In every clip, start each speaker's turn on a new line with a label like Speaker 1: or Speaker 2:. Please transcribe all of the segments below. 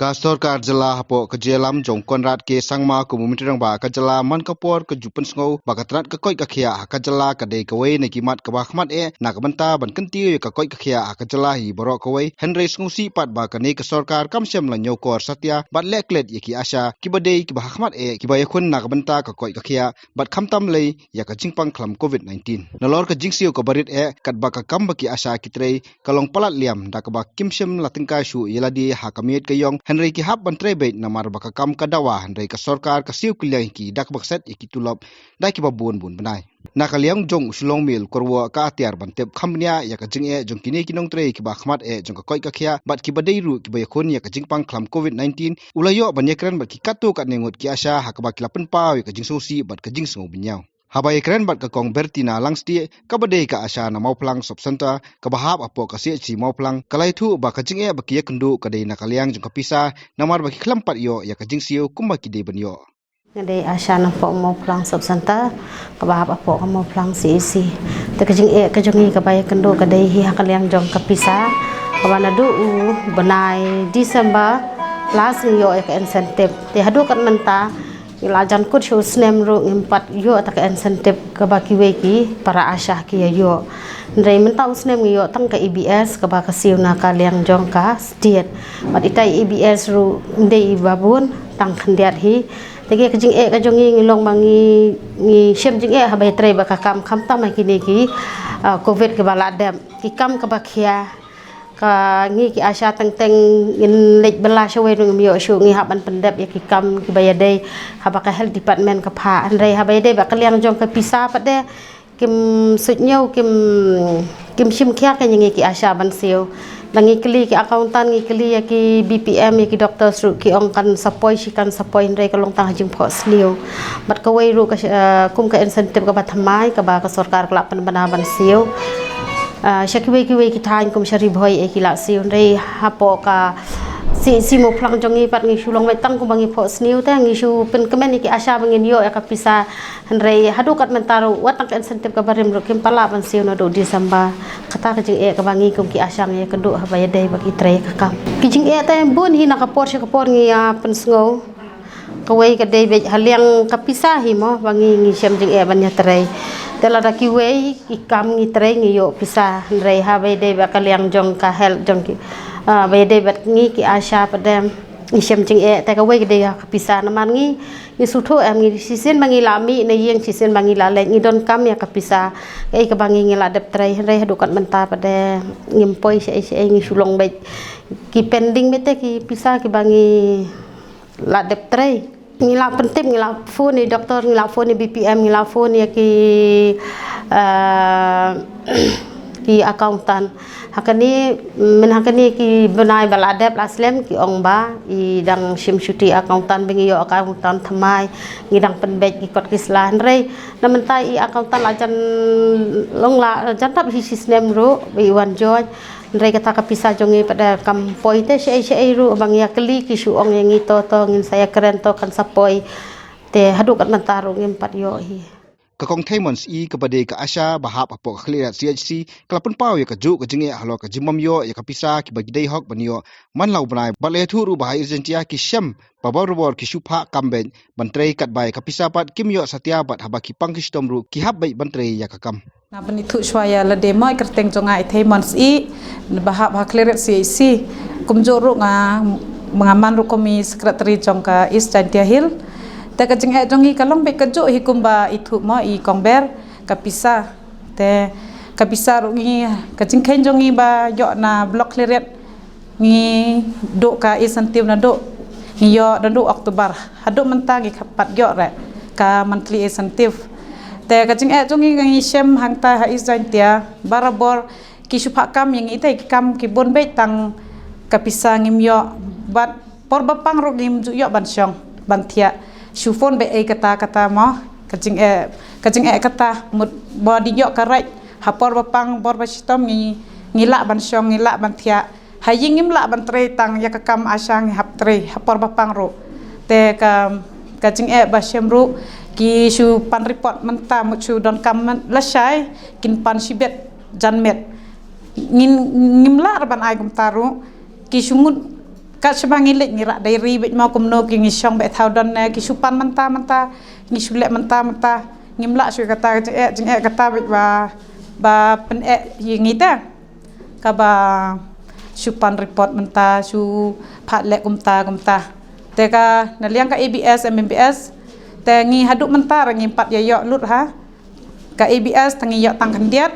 Speaker 1: Kastor Karjala hapo kejelam jong konrad ke sangma komunitirang ba kajala man kapor ke jupen sngo ba katrat ke koi kakhia kajala kade kawai ne kimat ke bahmat nak banta ban kenti ke koi kakhia kajala hi borok kawai Henry sngusi pat ba kane ke sorkar kamsyam la nyokor satya bat leklet yaki asha kibade ki bahmat ki ba yakun nak banta ke koi kakhia bat khamtam lei ya ka jingpang khlam covid-19 nalor ke jingsio ke barit kat ba ka kamba ki asha kitrei kalong palat liam dak ba kimsyam la tingka shu yeladi hakamit ke yong Henry ki hab bantre bait namar bakakam kadawa Henry ka sorkar ka siu kilyang ki dak bakset iki tulop dai ki babun bun benai nakaliang jong sulong mil korwa ka atiar bantep khamnia ya ka jinge jong kini kinong tre ki ba khmat jong ka koi ka khia bat ki badei ru ki bayakun ya ka jingpang khlam covid-19 ulayo banyakran bat ki katu ka nengut ki asha hakba ki lapen paw ya ka jingsosi bat ka jingsong binyau Habai keren bat ka kong Bertina langsti kabade ka asha na mauplang subsenta ka bahap apo ka si mauplang kalai thu ba ka jinge ba ki yakendu ka dei nakaliang jong kapisa namar ba ki klampat yo ya ka jingsio kumba ki dei banyo
Speaker 2: Ngade asya na po mauplang subsenta ka bahap apo ka mauplang si te ka jinge ka jongi ka bay kendo ka dei hi hakaliang jong kapisa ka banadu benai Desember last yo ka incentive te hadu kan menta ilajan kut show snem ru impat yo tak insentif ke baki weki para asyah ki yo ndai mentau snem yo tang ka EBS ke baka siu na kaliang jongka setiet mat itai EBS ru ndai babun tang khandiat hi tege ka jing ka jongi ngilong mangi ngi shem jing habai tre baka kam kham ta mai kini ki covid ke baladem ki kam ke bakia ka ngi ki asya teng in lek bela shwe rung mi shu ngi haban pendep ya ki kam ki bayade habaka health department ka pha andai habayade ba kaliang jong ka pisa pade kim sutnyau kim shim khya ka ngi ki asya ban siu langi kli ki accountant ngi kli ya ki BPM ya ki doctor sru ki ong kan sapoi shikan sapoi andai ka long tang jing pho sliu bat ka wei ru ka kum ka incentive ka bathamai ka ba ka sarkar ka pan bana ban siu Shakiwe kita kum syari boy ekila siun rei hapo ka si mo plang jongi pat ngi sulong metang ku bangi pho sniu ta ngi su pen kemen iki asya bangin yo ka pisa rei hadu kat mentaru watang ka insentif ka barim ro kim pala ban siu no do Desember kata ka jing ka bangi kum ki asya ngi ka do habaya dai bagi tre ka kam ki jing ta bun hi na ka por ngi pen sngo kawai ka dai be haliang ka pisa hi mo bangi ngi syam jing ban nya tre Tela da kiwei ikam ngi tre ngi yo pisa rei ha be de ba kaliang jong ka help jong ki be de bat ngi ki asya padam ngi shem jing ta ka wei de ka pisa na man ngi sutho am ngi sisen mangi lami na yeng sisen mangi la le ngi don kam ya ka pisa ei ka bangi ngi la dep tre rei hadu kat menta pada ngimpoi se ngi sulong be ki pending bete ki pisa ki bangi la dep tre ngila penting ngila phone ni doktor ngila phone ni BPM ngila phone ya ki accountant hakani men hakani ki benai baladep aslem ki ongba i dang sim syuti accountant bengi yo accountant thamai ngidang penbek ki kot kislan rei namentai i accountant lajan longla jantap hi sistem ro bi wan joj Ndrai kata kapisa jongi pada kampoi te syai ru bang ya keli ki su ong yang ito to ngin saya keren to kan sapoi te hadu kat mentaru ngin pat yo hi
Speaker 1: Kakong Taimons kepada ke asya bahap apo khlirat CHC kelapun pau ya kaju ke jinge halo ke jimam yo ya kapisa ki bagi dei hok banyo man lau banai bale thu ru bahai urgentia ki syam babor robor ki supha kamben bantrei kat bai kapisa pat kim yo satya bat habaki pangkistom ru ki hab bai bantrei ya kakam
Speaker 3: na benitu swaya la demoi kerteng jongai Taimons bahap khlirat CHC kumjoro nga mengaman ru komi sekretari jongka East Chantia Hill te kajing jongi kalong be kajo hikumba itu mo I kongber kapisa te kapisa rungi kajing khen jongi ba yo na blok kleret ngi do ka insentif na do ngi yo dan do Oktober hado mentang gi kapat yo re ka monthly insentif te kajing jongi ngi shem hangta ha izantia barabor ki supha kam yang itai kam ki bon be tang kapisa ngim yo bat por bapang ro ngim ju yo ban syong ban thia Shufon be kata mo kacing kata mut body yo karai hapor bapang bor basitom ngila ban syong ngila ban thia haying ngimla ban tre tang ya kakam asyang hap tre hapor bapang ro te kacing basyam ro ki su pan report menta mut su don kam lasai kin pan sibet janmet ngimla ban ai kum taru ki sumut ka sebangi lek ngira dairi bet mau kumno ki ngisong bet thaudon ne ki supan menta ngi sulek menta ngimla su kata jeng kata bet ba pen yingita ka ba supan report menta su phat lek kumta te ka naliang ka ABS MMBS te ngi haduk menta ngi 4 yo lut ha ka ABS tangi yo tang kandiat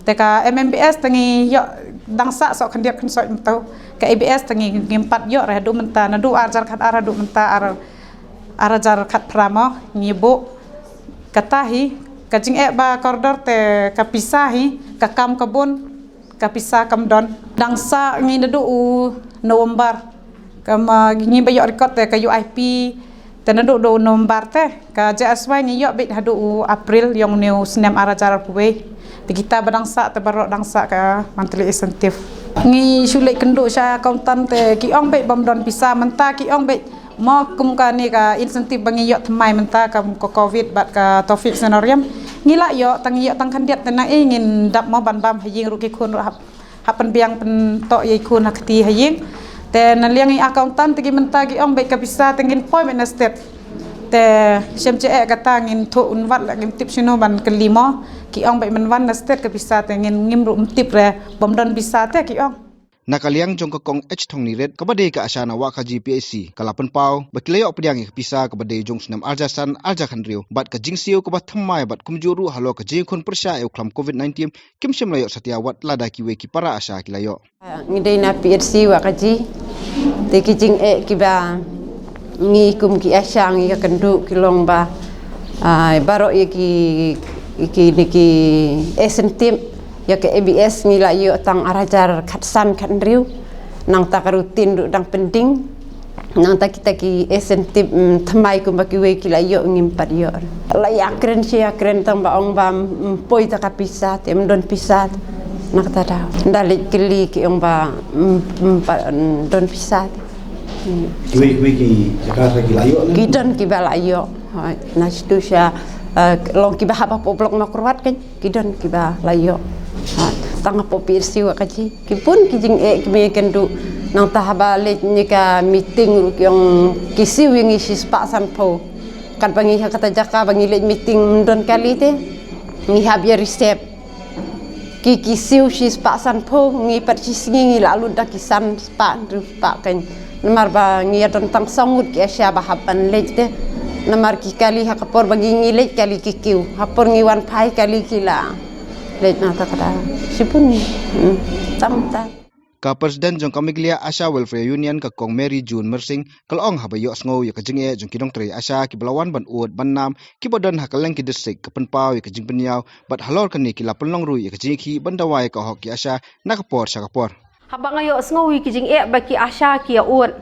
Speaker 3: te ka MMBS tangi yo dangsa sok kandiat kan sok mentau ka ABS tangi ngimpat yo ra du menta na du ajar khat ara du menta arajar khat pramo ngibu katahi kajing ba koridor te kapisahi ka kam kebun kapisa kamdon dangsa ngi du November kama ngi bayo record te ka UIP te na du November te ka JSY ngi yo bit hadu April yang new snem arajar kuwe kita badangsa te barok dangsa ka monthly incentive ngi sulek kenduk sya accountant te kiong bet bomdon pisa menta kiong bet mo kum ka ni ka insentif bangi yo thmai menta ka covid bat ka Taufik Senoriam ngila yo tang kandiat tena ingin dap mo ban bam haying ruki kun hapen biang pen tok ye kun hakti haying te naliang i accountant tegi menta kiong bet ka pisa tengin poi state te semce kata ngin thu unwat la ngim tip sino ban kelimo kiong bet menwan state ka pisa tengin ngim ru tip re bomdon pisa te kiong
Speaker 1: nakaliang jong kong H thong ni red kabade ka asana wa ka GPAC kalapan pau bakilayo pediang pisa kabade jong snam arjasan arja khandriu bat ka jingsiu ka bathmai bat kumjuru halo ka jingkhon persya eu khlam COVID-19 kimsem layo satiawat lada kiwe ki para asa kilayo
Speaker 4: ngidei na PRC wa ka ji te ki jing kiba ngi kum ki asa ngi ka kendu kilong ba baro iki niki esentim ya ke ABS ngila yo tang arajar khatsam khandriu nang ta rutin du dang penting nang ta kita ki esentif thamai ku baki we kila yo ngimpat yo la ya kren tang ba ong bam poi ta kapisa tem don pisat nak ta da ndalik kili ki ong ba don pisat
Speaker 5: we ki jakarta ki layo
Speaker 4: ki don ki balayo na situ sya long ki ba apa poblok makurwat kan ki don ki ba layo tang po PRC wa kaji kipun kijing kimi kendu nang tahaba le nika meeting ru kyong kisi wingi sispa sanpo kan bangi kata jaka bangi le meeting don kali te ngi habia resep ki kisiu sispa sanpo ngi persis ngi lalu dak kisan spa ru spa kan namar ba ngi don tang sangut ki asya ba haban le te namar ki kali hakapor bangi ngi le kali kikiu hapor ngi wan pai kali kila late na takada sipun tamta
Speaker 1: ka Presiden jong kamiglia Asha Welfare Union ka kong Mary June Mersing kalong habayo sngo ya kajinge jong kidong tre Asha ki belawan ban ud ban nam ki bodan hakaleng ki district ka penpaw ya kajing penyaw bat halor kani ki lapel long ru ya kajing ki bandawai ka hok ki Asha nakapor sakapor
Speaker 6: habang ayo sngo wi kajing baki Asha ki ya ud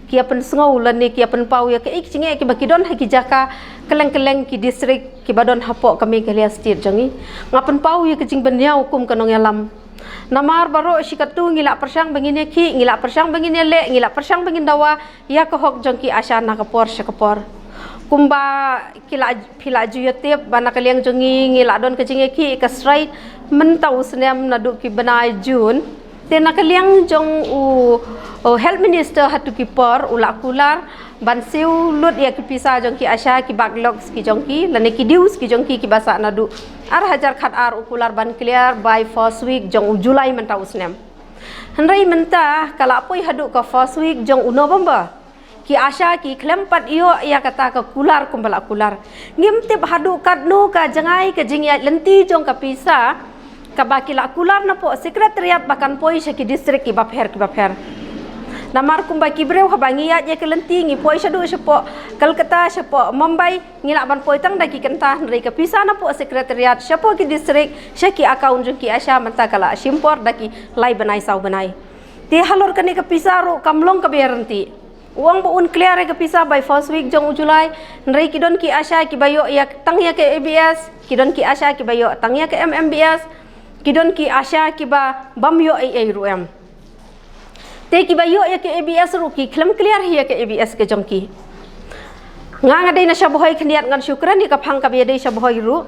Speaker 6: kia pen sngo lani kia pen pau ya ke ikchinge ki baki don haki jaka keleng ki district ki badon hapo kami kelia state jangi ngapen pau ya kecing benyau kum kanong yalam namar baro sikatu ngila persang bangine ki ngila persang bangine le ngila persang bangin dawa ya ko hok jangki Asha nakapor sakapor kumba kila phila juyatep bana kaliang jangi ngila don kecing ki ka straight mentau snem nadu ki banai June tena kaliang jong health minister hatu ki por ula kular bansiu lut ya ki pisa jong ki Asha ki backlogs ki jong ki lane ki dius ki jong ki basa nadu ar hajar khat ar ukular ban clear by first week jong Julai menta usnem handai menta kala poi hadu ka first week jong November ki Asha ki klempat iyo ya kata ka kular kumbala kular ngimtip hadu kadnu ka jangai ka jingya lenti jong ka pisa ka bakila kular na po sekretariat bakan poi ki district ki bapher namar kumbai kibreu habangi ya je kelenti ngi poi shadu sepo Kolkata sepo Mumbai ngila ban poi tang daki kenta nri ka pisa na po sekretariat sepo ki district syaki account jung ki Asha menta kala simpor daki lai banai sau banai ti halor kani ka pisa ro kamlong ka berenti uang bo un clear ka pisa by first week jong Julai nri ki don ki Asha ki bayo ya tang ya ke ABS ki don ki Asha ki bayo tang ya ke MMBS ki don ki Asha ki ba bamyo ai ruem te ki bayo ya ke ABS ru ki klem clear hi ya ke ABS ke jongki nga dei na shaboy khniat ngan syukran ni ka phang ka be dei shaboy ru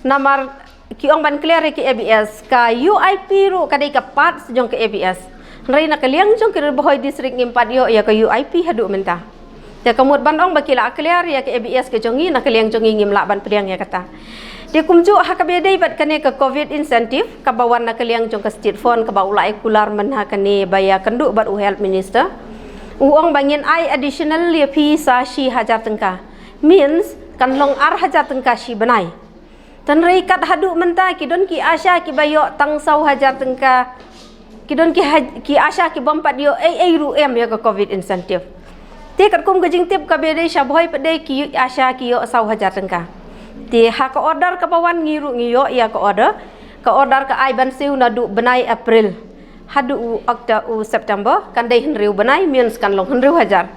Speaker 6: namar ki ong ban clear ke ABS ka UIP ru ka dei ka parts jong ke ABS Rai nak kaliang jong kira bohoi distrik ngimpat yo ya ke UIP hadu mentah. Dia kemud bandong bagi la clear ya ke ABS ke jongi nak kaliang jongi ngimlak ban pediang ya kata. Dia kumju hakabede bat kane ke COVID incentive ka bawan nak kaliang jong ke state fund ka baulai kular menha kane baya kenduk bat health minister. Uang bangin ai additional ya pi sa shi hajar tengka. Means kan long ar hajar tengka shi benai. Tan rai kat hadu mentah ki don ki asya ki bayo tang sau hajar tengka. Kidon ki asya ki bompat yo ru em ya ke COVID incentive. Ti kat kum gejing tip ka bede syabhoi pede ki asya ki yo sau hajar tengka. Ti ha ka order ka bawan ngiru ngiyo ya ka order ka ai ban siu na du benai April. Hadu u September kan dai henriu benai means kan long henriu hajar.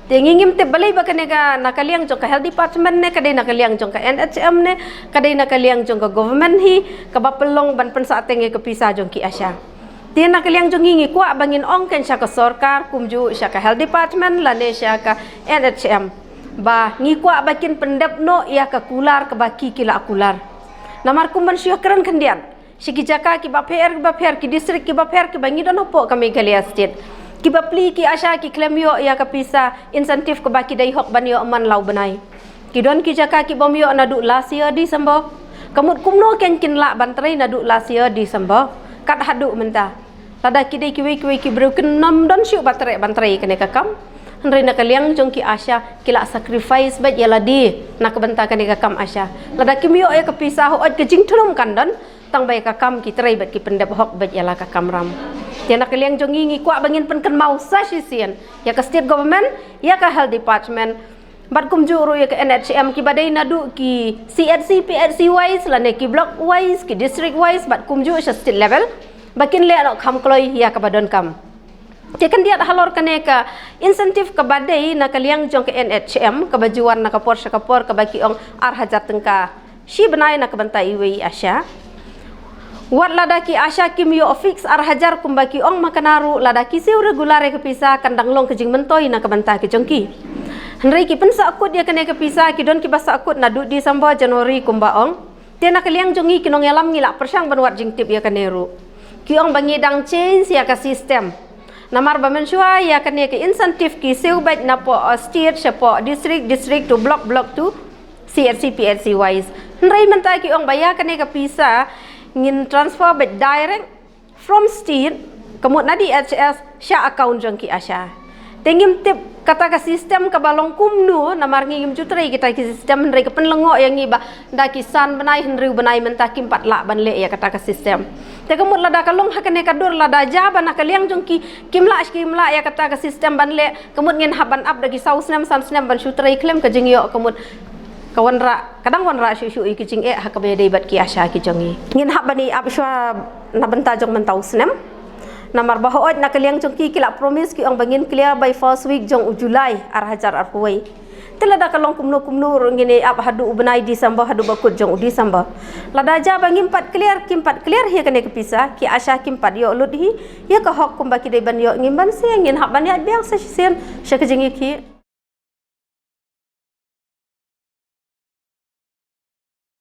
Speaker 6: Ti ngingim tip balai ba kane ka nakaliang jong ka health department ne kadai nakaliang jong ka NHM ne kadai nakaliang jong ka government hi ka bapelong ban pensateng ke pisah jong ki asya. Dia nak kaliang jongi ngi kuat bangin ong kan syaka sorkar kumju syaka health department lane syaka NHM ba ngi kuat bakin pendap no ia ka kular ke baki kila kular namar kumban syah keren kendian syiki jaka ki ba pher ki distrik ki ba pher ki bangi don opo kami Galia state ki ba pli ki asya ki claim yo ia ka pisa insentif ke baki dai hok ban yo man lau benai ki don ki jaka ki bom yo nadu last year December kamut kumno ken kin la bantrai nadu last year December kat hadu mentah tada kidai kiwi ki broken nam don syuk bantrai kene kakam henry nak kaliang jong ki asya kila sacrifice bat yala di nak benta kene kakam asya lada kimio ya kepisah ot kejing tulum kandan tang bai kakam ki trai bat ki pendap hok bat yala kakam ram dia nak kaliang jong ngi kuat bangin pen ken mau sa sisian ya ke state government ya ke health department bat kum juru ya ke NHM ki badai nadu ki CHC PHC wise lane ki block wise ki district wise bat kum juru state level bakin le nak kam kloi ya ka badon kam jekan dia halor kane ka insentif ka badai na kaliang jong ke NHM ka bajuan na kapor ka baki ong ar hajar tengka shi benai na ka bantai wi asya wat ladaki asya kim yo fix ar hajar kum baki ong makanaru ladaki seu regular ke pisa kandang long kejing mentoi na ka bantai ke jongki henry ki pensa akut dia kane ke pisa ki don ki basa akut na du Disember Januari kumba ong tena kaliang jongi kinong yalam ngilak persang banwat jing tip ya kaneru kiong bangi dang change ya ka sistem namar ba mensyua ya kan ya ke insentif ki seu baik na po state po district to block to CRC PRC wise nrai mentai kiong baya kan ya ka pisa ngin transfer baik direct from state kemut nadi HS sya account jong ki asya tengim tip kata ka sistem ka balong kumnu namar ngim jutrai kita ki sistem nrai ka penlengo yang ngiba da kisan benai henriu benai mentah ki 4 lak ban le ya kata ka sistem te kemut lada kalong hakane kadur lada jaba nak kaliang jongki kimla ya kata ka sistem ban le kemut ngin haban up dagi sausnem sansnem ban jutrai klem ka jingyo kemut kawan ra kadang wan ra syu ki jing hakabe dei bat ki asya ki jongi ngin habani up syua na benta jong mentau snem namar bahoot nak kaliang jongki kila promise ki ong bangin clear by first week jong Julai ar hajar ar huwai telada kalong kumno ngini ap hadu benai Disember hadu bakut jong Disember lada ja bangin 4 clear hi kane kepisa ki asya kim 4 yo lut hi ya ka hok kum baki dei ban yo ngimban se ngin hak ban ya biang se sien syakajingi ki